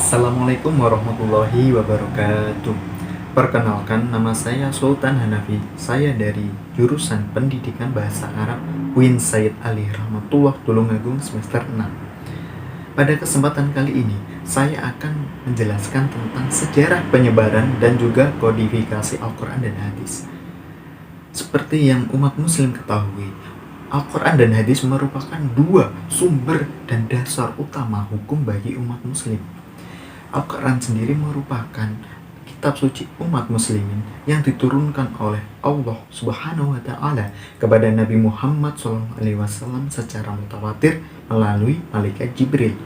Assalamualaikum warahmatullahi wabarakatuh. Perkenalkan, nama saya Sultan Hanafi. Saya dari jurusan Pendidikan Bahasa Arab UIN Said Ali Rahmatullah Tulungagung semester 6. Pada kesempatan kali ini, saya akan menjelaskan tentang sejarah penyebaran dan juga kodifikasi Al-Quran dan Hadis. Seperti yang umat muslim ketahui, Al-Quran dan Hadis merupakan dua sumber dan dasar utama hukum bagi umat muslim. Al-Quran sendiri merupakan kitab suci umat muslimin yang diturunkan oleh Allah Subhanahu wa taala kepada Nabi Muhammad SAW secara mutawatir melalui malaikat Jibril.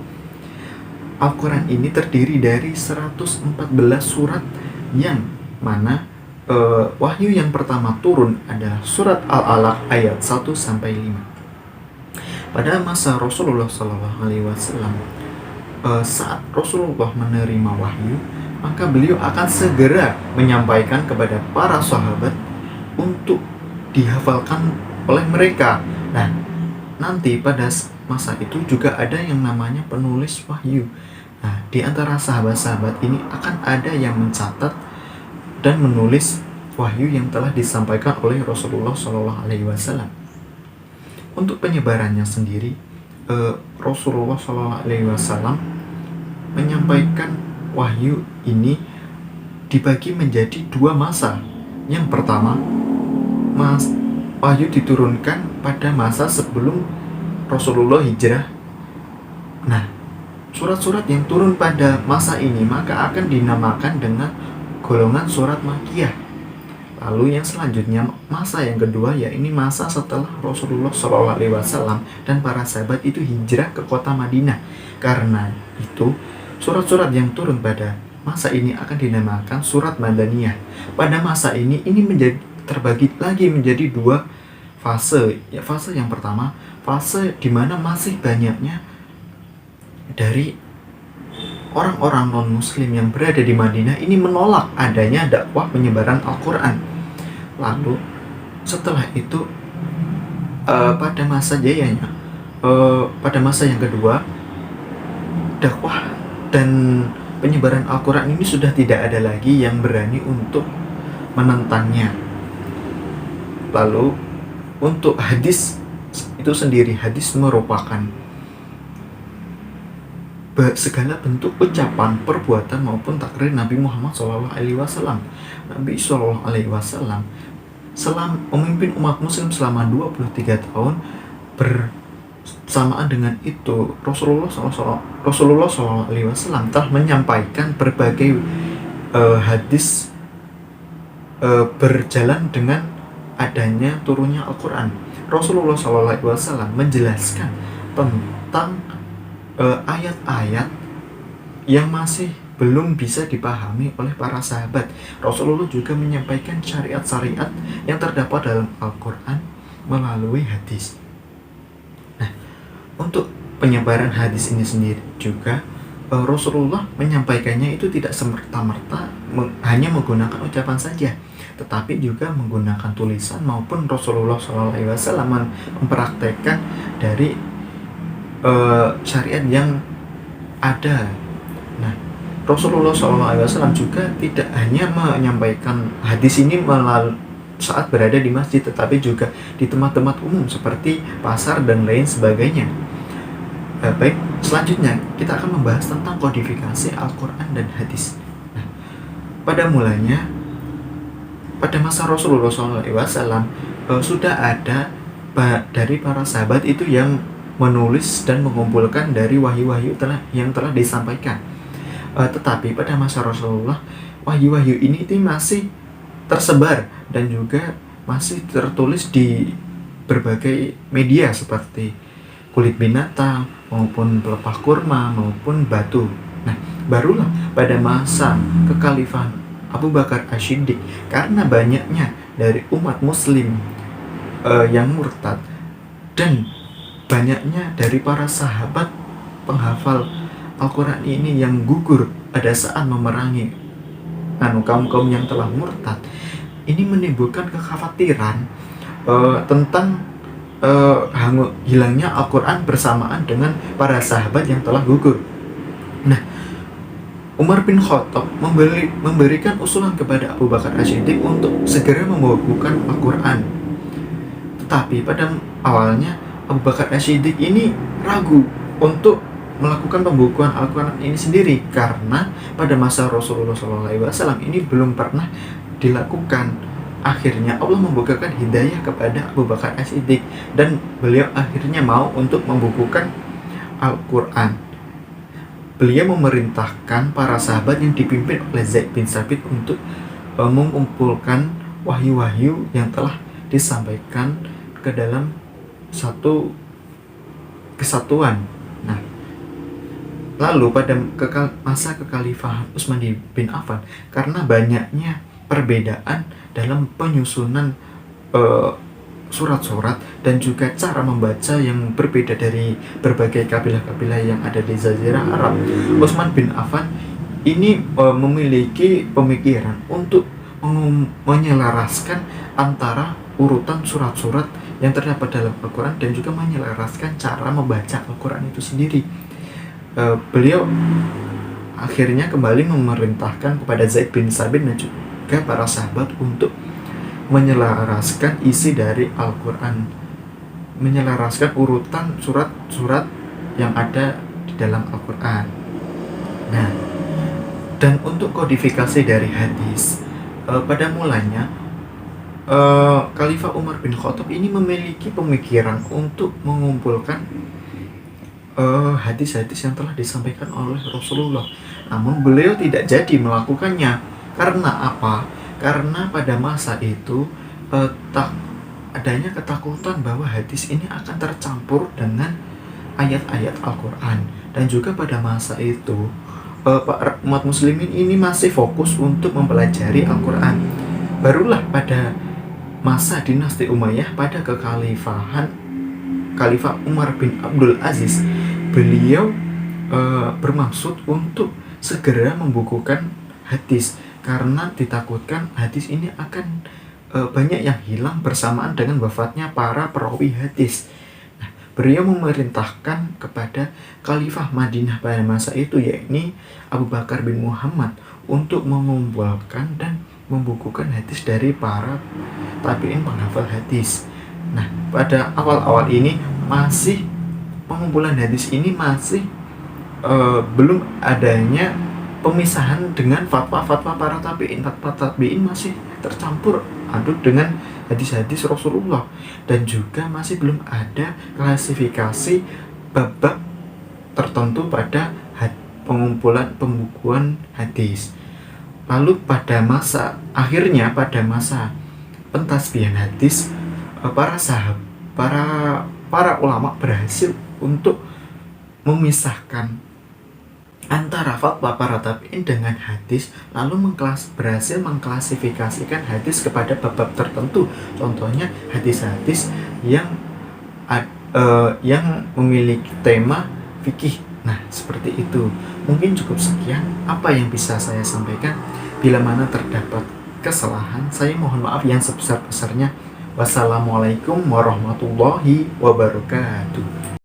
Al-Quran ini terdiri dari 114 surat yang mana wahyu yang pertama turun adalah surat Al-Alaq ayat 1 sampai 5. Pada masa Rasulullah SAW, saat Rasulullah menerima wahyu, maka beliau akan segera menyampaikan kepada para sahabat untuk dihafalkan oleh mereka. Nah, nanti pada masa itu juga ada yang namanya penulis wahyu. Nah, di antara sahabat-sahabat ini akan ada yang mencatat dan menulis wahyu yang telah disampaikan oleh Rasulullah SAW. Untuk penyebarannya sendiri, Rasulullah SAW menyampaikan wahyu ini dibagi menjadi dua masa. Yang pertama, wahyu diturunkan pada masa sebelum Rasulullah hijrah. Nah, surat-surat yang turun pada masa ini maka akan dinamakan dengan golongan surat Makkiyah. Lalu yang selanjutnya, masa yang kedua, yaitu masa setelah Rasulullah SAW dan para sahabat itu hijrah ke kota Madinah. Karena itu, surat-surat yang turun pada masa ini akan dinamakan surat Madaniyah. Pada masa ini menjadi terbagi lagi menjadi dua fase. Ya, fase yang pertama, fase di mana masih banyaknya dari orang-orang non-muslim yang berada di Madinah ini menolak adanya dakwah penyebaran Al-Quran. Lalu setelah itu pada masa jayanya, pada masa yang kedua, dakwah dan penyebaran Al-Quran ini sudah tidak ada lagi yang berani untuk menentangnya. Lalu untuk hadis itu sendiri, hadis merupakan segala bentuk ucapan, perbuatan maupun takrir Nabi Muhammad SAW. Nabi SAW selama memimpin umat muslim selama 23 tahun. Bersamaan dengan itu, Rasulullah SAW telah menyampaikan berbagai hadis berjalan dengan adanya turunnya Al-Quran. Rasulullah SAW menjelaskan tentang ayat-ayat yang masih belum bisa dipahami oleh para sahabat. Rasulullah juga menyampaikan syariat-syariat yang terdapat dalam Al-Quran melalui hadis. Nah, untuk penyebaran hadis ini sendiri juga Rasulullah menyampaikannya itu tidak semerta-merta hanya menggunakan ucapan saja, tetapi juga menggunakan tulisan, maupun Rasulullah SAW mempraktekkan dari syariat yang ada. Nah, Rasulullah SAW juga tidak hanya menyampaikan hadis ini saat berada di masjid, tetapi juga di tempat-tempat umum seperti pasar dan lain sebagainya. Baik, selanjutnya kita akan membahas tentang kodifikasi Al-Quran dan hadis. Nah, pada mulanya, pada masa Rasulullah SAW sudah ada dari para sahabat itu yang menulis dan mengumpulkan dari wahyu-wahyu yang telah disampaikan. Tetapi pada masa Rasulullah, wahyu-wahyu ini masih tersebar dan juga masih tertulis di berbagai media seperti kulit binatang maupun pelepah kurma maupun batu. Nah, barulah pada masa kekhalifahan Abu Bakar Ash-Shiddiq, karena banyaknya dari umat muslim yang murtad dan banyaknya dari para sahabat penghafal Al-Quran ini yang gugur pada saat memerangi kaum-kaum yang telah murtad, ini menimbulkan kekhawatiran tentang hilangnya Al-Quran bersamaan dengan para sahabat yang telah gugur. Nah, Umar bin Khattab memberikan usulan kepada Abu Bakar As-Siddiq untuk segera membukukan Al-Quran. Tetapi pada awalnya Abu Bakar As-Siddiq ini ragu untuk melakukan pembukuan Al-Quran ini sendiri, karena pada masa Rasulullah SAW ini belum pernah dilakukan. Akhirnya Allah membukakan hidayah kepada Abu Bakar As-Siddiq dan beliau akhirnya mau untuk membukukan Al-Quran. Beliau memerintahkan para sahabat yang dipimpin oleh Zaid bin Sabit untuk mengumpulkan wahyu-wahyu yang telah disampaikan ke dalam satu kesatuan. Nah, lalu pada masa kekhalifahan Utsman bin Affan, karena banyaknya perbedaan dalam penyusunan surat-surat dan juga cara membaca yang berbeda dari berbagai kabilah-kabilah yang ada di Jazirah Arab, Utsman bin Affan ini memiliki pemikiran untuk menyelaraskan antara urutan surat-surat yang terdapat dalam Al-Quran dan juga menyelaraskan cara membaca Al-Quran itu sendiri. Beliau akhirnya kembali memerintahkan kepada Zaid bin Sabit dan juga para sahabat untuk menyelaraskan isi dari Al-Quran, menyelaraskan urutan surat-surat yang ada di dalam Al-Quran. Nah, dan untuk kodifikasi dari hadis, pada mulanya Khalifah Umar bin Khattab ini memiliki pemikiran untuk mengumpulkan hadis-hadis yang telah disampaikan oleh Rasulullah. Namun beliau tidak jadi melakukannya. Karena apa? Karena pada masa itu adanya ketakutan bahwa hadis ini akan tercampur dengan ayat-ayat Al-Quran. Dan juga pada masa itu umat muslimin ini masih fokus untuk mempelajari Al-Quran. Barulah pada masa dinasti Umayyah, pada kekhalifahan Khalifah Umar bin Abdul Aziz, beliau bermaksud untuk segera membukukan hadis, karena ditakutkan hadis ini akan banyak yang hilang bersamaan dengan wafatnya para perawi hadis. Nah, beliau memerintahkan kepada Khalifah Madinah pada masa itu, yakni Abu Bakar bin Muhammad, untuk mengumpulkan dan membukukan hadis dari para tabi'in penghafal hadis. Nah, pada awal-awal ini masih pengumpulan hadis ini masih belum adanya pemisahan dengan fatwa-fatwa para tabi'in. Fatwa tabi'in masih tercampur aduk dengan hadis-hadis Rasulullah, dan juga masih belum ada klasifikasi bab-bab tertentu pada pengumpulan pembukuan hadis. Lalu pada masa pentasbihan hadis, para ulama berhasil untuk memisahkan antara fatwa para tabi'in dengan hadis, lalu berhasil mengklasifikasikan hadis kepada bab-bab tertentu. Contohnya hadis-hadis yang memiliki tema fikih. Nah, seperti itu. Mungkin cukup sekian apa yang bisa saya sampaikan. Bila mana terdapat kesalahan, saya mohon maaf yang sebesar-besarnya. Wassalamualaikum warahmatullahi wabarakatuh.